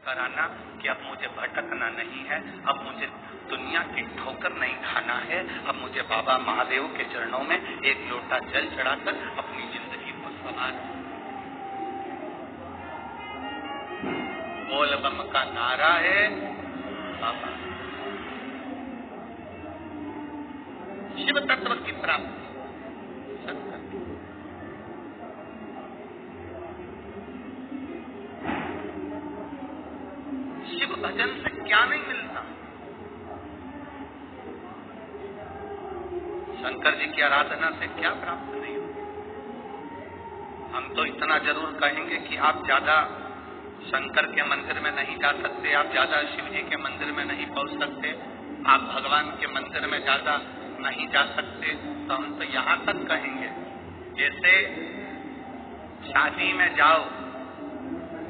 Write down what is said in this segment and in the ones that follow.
कराना कि अब मुझे भटकना नहीं है, अब मुझे दुनिया की ठोकर नहीं खाना है, अब मुझे बाबा महादेव के चरणों में एक लोटा जल चढ़ाकर अपनी जिंदगी को संवार। बोल बम का नारा है बाबा। शिव तत्व की प्राप्ति शिव भजन से क्या नहीं मिलता। शंकर जी की आराधना से क्या प्राप्त नहीं होता। हम तो इतना जरूर कहेंगे कि आप ज्यादा शंकर के मंदिर में नहीं जा सकते, आप ज्यादा शिव जी के मंदिर में नहीं पहुंच सकते, आप भगवान के मंदिर में ज्यादा नहीं जा सकते। तो हम तो यहाँ तक कहेंगे, जैसे शादी में जाओ,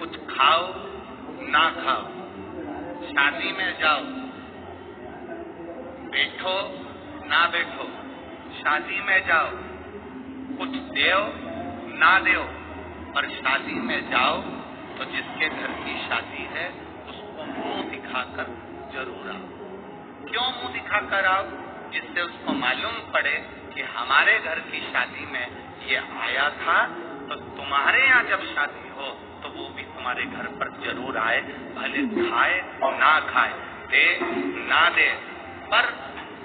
कुछ खाओ ना खाओ, शादी में जाओ, बैठो ना बैठो, शादी में जाओ, कुछ देओ ना देओ, पर शादी में जाओ तो जिसके घर की शादी है उसको मुंह दिखाकर जरूर आओ। क्यों मुंह दिखाकर आओ? जिससे उसको मालूम पड़े कि हमारे घर की शादी में ये आया था, तो तुम्हारे यहाँ जब शादी हो तो वो भी तुम्हारे घर पर जरूर आए, भले खाए ना खाए, दे ना दे, पर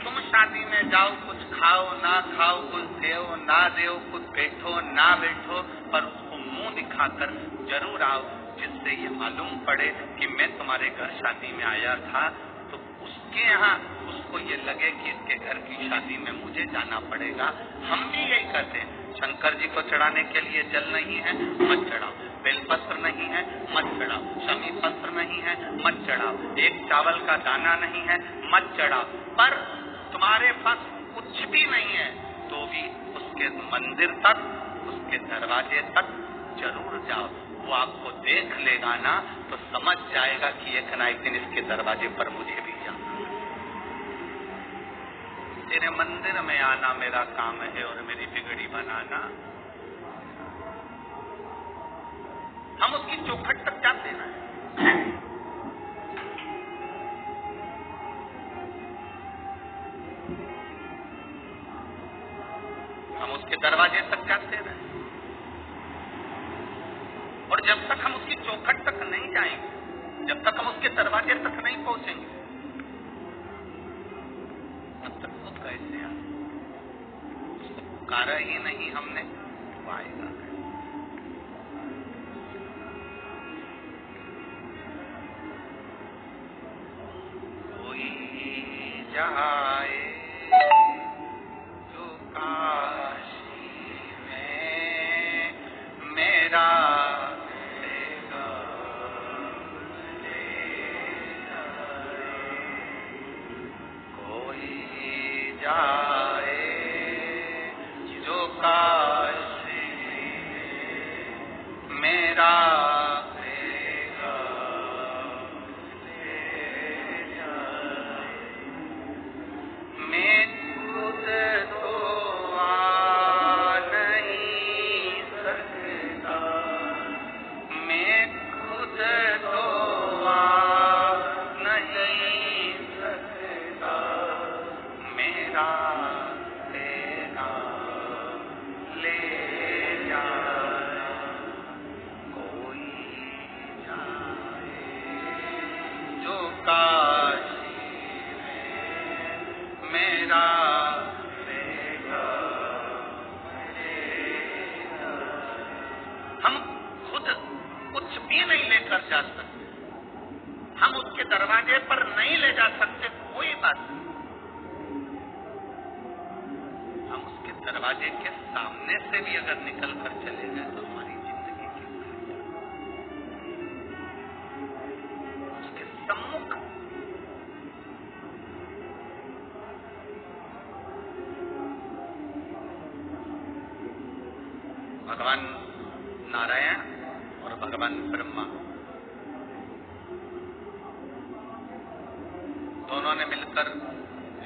तुम शादी में जाओ, कुछ खाओ ना खाओ, कुछ देओ ना देओ, कुछ बैठो ना बैठो, पर उसको मुंह दिखाकर जरूर आओ, जिससे ये मालूम पड़े कि मैं तुम्हारे घर शादी में आया था। तो उसके यहाँ उसको ये लगे कि इसके घर की शादी में मुझे जाना पड़ेगा। हम भी यही करते हैं। शंकर जी को चढ़ाने के लिए जल नहीं है, मत चढ़ाओ। बेलपत्र नहीं है, मत चढ़ाओ। शमी पत्र नहीं है, मत चढ़ाओ। एक चावल का दाना नहीं है, मत चढ़ाओ। पर तुम्हारे पास कुछ भी नहीं है तो भी उसके मंदिर तक, उसके दरवाजे तक जरूर जाओ। वो आपको देख लेगा ना तो समझ जाएगा कि एक ना एक दिन इसके दरवाजे पर मुझे भी जाना। तेरे मंदिर में आना मेरा काम है और मेरी बिगड़ी बनाना। हम उसकी चौखट तक जाते हैं। हम उसके दरवाजे तक जाते रहे, और जब तक हम उसकी चौखट तक नहीं जाएंगे, जब तक हम उसके दरवाजे तक नहीं पहुंचेंगे, तब तक वो कैसे आए? उसको पुकारा ही नहीं हमने, वो आएगा। कोई जाए जो काशी में मेरा जाए जो काशी मेरा मैं खुद तो आ नहीं सकता, मैं खुद तो आ नहीं सकता, मेरा तेरा ले जाना कोई जाए जो काशी में मेरा तेरा। हम खुद कुछ भी नहीं लेकर जा सकते, हम उसके दरवाजे पर नहीं ले जा सकते, कोई बात नहीं। हम उसके दरवाजे के सामने से भी अगर निकल कर चले गए तो हमारी जिंदगी की उसके सम्मुख भगवान नारायण और भगवान ब्रह्मा दोनों ने मिलकर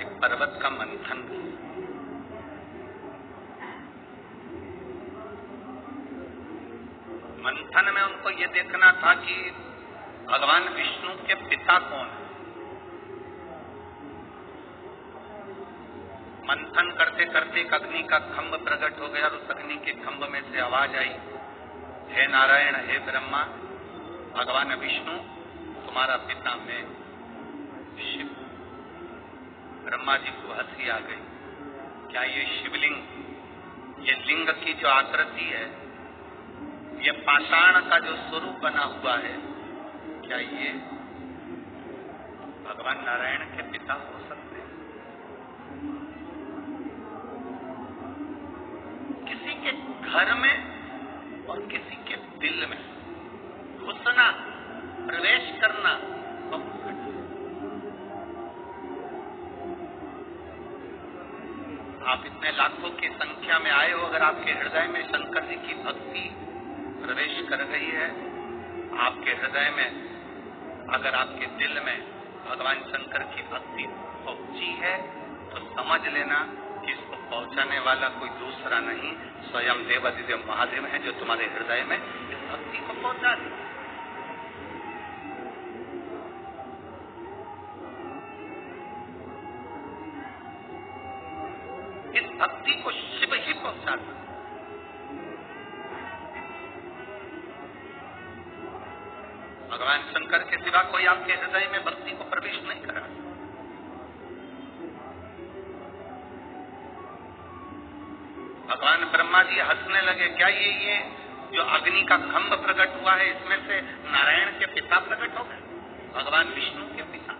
एक पर्वत का मंथन किया। मंथन में उनको ये देखना था कि भगवान विष्णु के पिता कौन है? मंथन करते करते एक अग्नि का खंभ प्रकट हो गया और उस अग्नि के खंभ में से आवाज आई, हे नारायण, हे ब्रह्मा, भगवान विष्णु तुम्हारा पिता मैं शिव। ब्रह्मा जी को हंसी आ गई। क्या ये शिवलिंग, ये लिंग की जो आकृति है, ये पाषाण का जो स्वरूप बना हुआ है, क्या ये भगवान नारायण के पिता हो सकते हैं? किसी के घर में और किसी के दिल में घुसना, प्रवेश करना बहुत कठिन। आप इतने लाखों की संख्या में आए हो, अगर आपके हृदय में शंकर जी की भक्ति प्रवेश कर गई है, आपके हृदय में, अगर आपके दिल में भगवान शंकर की भक्ति पहुंची है, तो समझ लेना कि इसको पहुंचाने वाला कोई दूसरा नहीं, स्वयं देवाधिदेव महादेव है, जो तुम्हारे हृदय में इस भक्ति को पहुंचा दे। इस भक्ति को शिव ही पहुंचाता। भगवान शंकर के सिवा कोई आपके हृदय में भक्ति को प्रवेश नहीं करा। भगवान ब्रह्मा जी हंसने लगे। क्या ये जो अग्नि का खंभ प्रकट हुआ है, इसमें से नारायण के पिता प्रकट हो गए, भगवान विष्णु के पिता?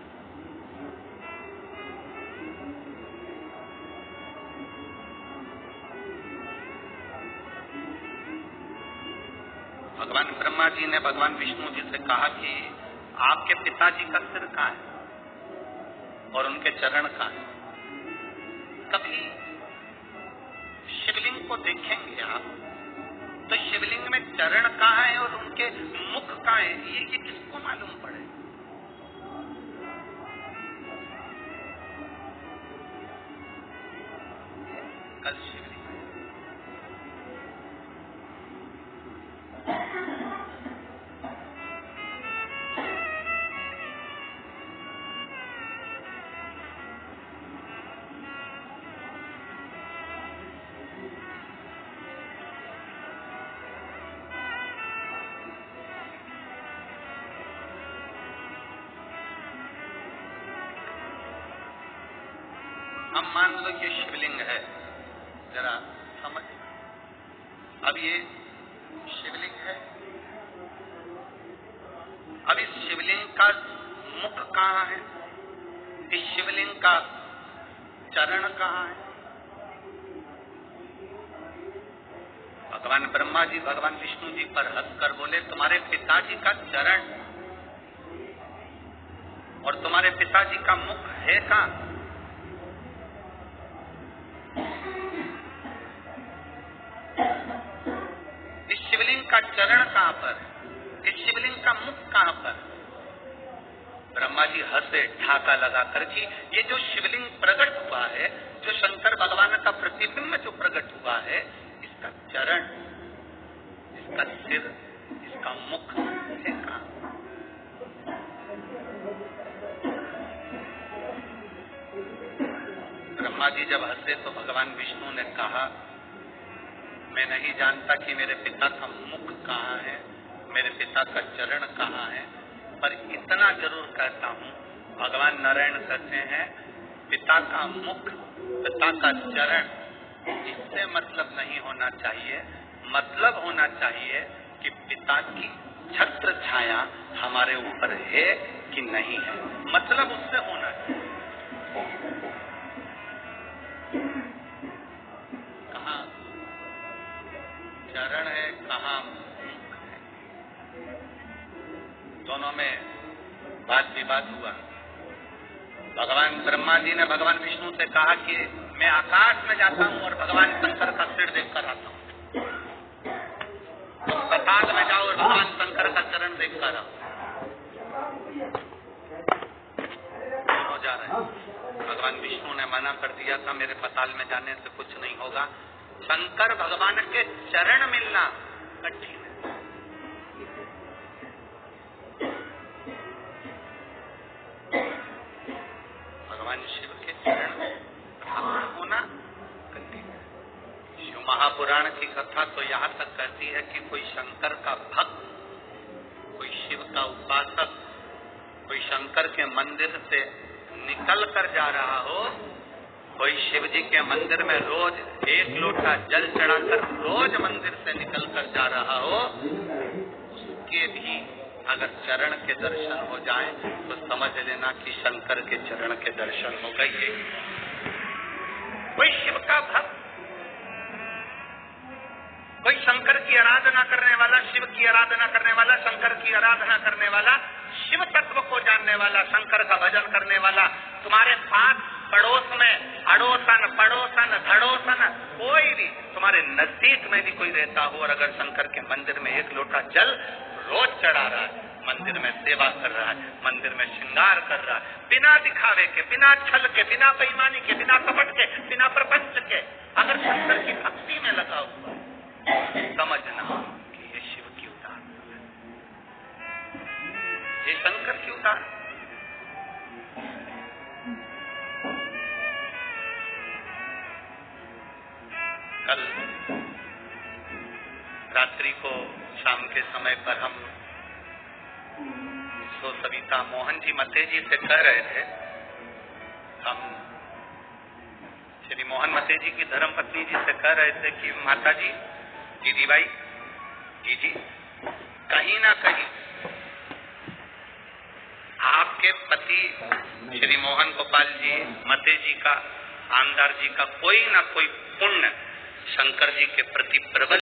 भगवान ब्रह्मा जी ने भगवान विष्णु जी से कहा कि आपके पिताजी का सिर कहाँ है और उनके चरण कहाँ है? कभी शिवलिंग को देखेंगे आप, तो शिवलिंग में चरण कहाँ है और उनके मुख कहाँ है, ये किसको मालूम पड़े? कल शिवलिंग हम मान लो ये शिवलिंग है, जरा समझ। अब ये शिवलिंग है, अब इस शिवलिंग का मुख कहाँ है, इस शिवलिंग का चरण कहाँ है? भगवान ब्रह्मा जी भगवान विष्णु जी पर हंसकर बोले, तुम्हारे पिताजी का चरण और तुम्हारे पिताजी का मुख है कहाँ? इस शिवलिंग का चरण कहाँ पर, इस शिवलिंग का मुख कहाँ पर? ब्रह्मा जी हंसे ठाका लगाकर कि ये जो शिवलिंग प्रकट हुआ है, जो शंकर भगवान का प्रतिबिंब जो प्रकट हुआ है, इसका चरण, इसका सिर, इसका मुख है कहाँ? ब्रह्मा जी जब हंसे तो भगवान विष्णु ने कहा, मैं नहीं जानता कि मेरे पिता का मुख कहाँ है, मेरे पिता का चरण कहाँ है, पर इतना जरूर कहता हूँ, भगवान नारायण कहते हैं, पिता का मुख, पिता का चरण, इससे मतलब नहीं होना चाहिए। मतलब होना चाहिए कि पिता की छत्र छाया हमारे ऊपर है कि नहीं है, मतलब उससे होना चाहिए। कहाँ चरण है, कहाँ मुख है, दोनों में वाद विवाद हुआ। भगवान ब्रह्मा जी ने भगवान विष्णु से कहा कि मैं आकाश में जाता हूँ और भगवान शंकर का सिर देखकर आता हूँ। तुम पाताल में जाओ और भगवान शंकर का चरण देखकर आओ। हो जा रहे हैं। भगवान विष्णु ने मना कर दिया था, मेरे पाताल में जाने से कुछ नहीं होगा। शंकर भगवान के चरण मिलना कठिन है। महापुराण की कथा तो यहाँ तक कहती है कि कोई शंकर का भक्त, कोई शिव का उपासक, कोई शंकर के मंदिर से निकल कर जा रहा हो, कोई शिव जी के मंदिर में रोज 1 लोटा जल चढ़ाकर रोज मंदिर से निकल कर जा रहा हो, उसके भी अगर चरण के दर्शन हो जाएं तो समझ लेना कि शंकर के चरण के दर्शन हो गए। कोई शिव का भक्त, कोई शंकर की आराधना करने वाला, शिव की आराधना करने वाला, शंकर की आराधना करने वाला, शिव तत्व को जानने वाला, शंकर का भजन करने वाला, तुम्हारे पास पड़ोस में अड़ोसन पड़ोसन धड़ोसन कोई भी तुम्हारे नजदीक में भी कोई रहता हो और अगर शंकर के मंदिर में 1 लोटा जल रोज चढ़ा रहा है, मंदिर में सेवा कर रहा है, मंदिर में श्रृंगार कर रहा है, बिना दिखावे के, बिना छल के, बिना बेईमानी के, बिना कपट के, बिना प्रपंच के, अगर शंकर की भक्ति में लगा हुआ है, समझना कि ये शिव की उदाहरण है, ये शंकर की उदाहरण। कल रात्रि को शाम के समय पर हम सविता मोहन जी मते जी से कह रहे थे, हम श्री मोहन मते जी की धर्मपत्नी जी से कह रहे थे कि माता जी, दीदी भाई, जी कहीं ना कहीं आपके पति श्री मोहन गोपाल जी मते जी का, आमदार जी का कोई ना कोई पुण्य शंकर जी के प्रति प्रबल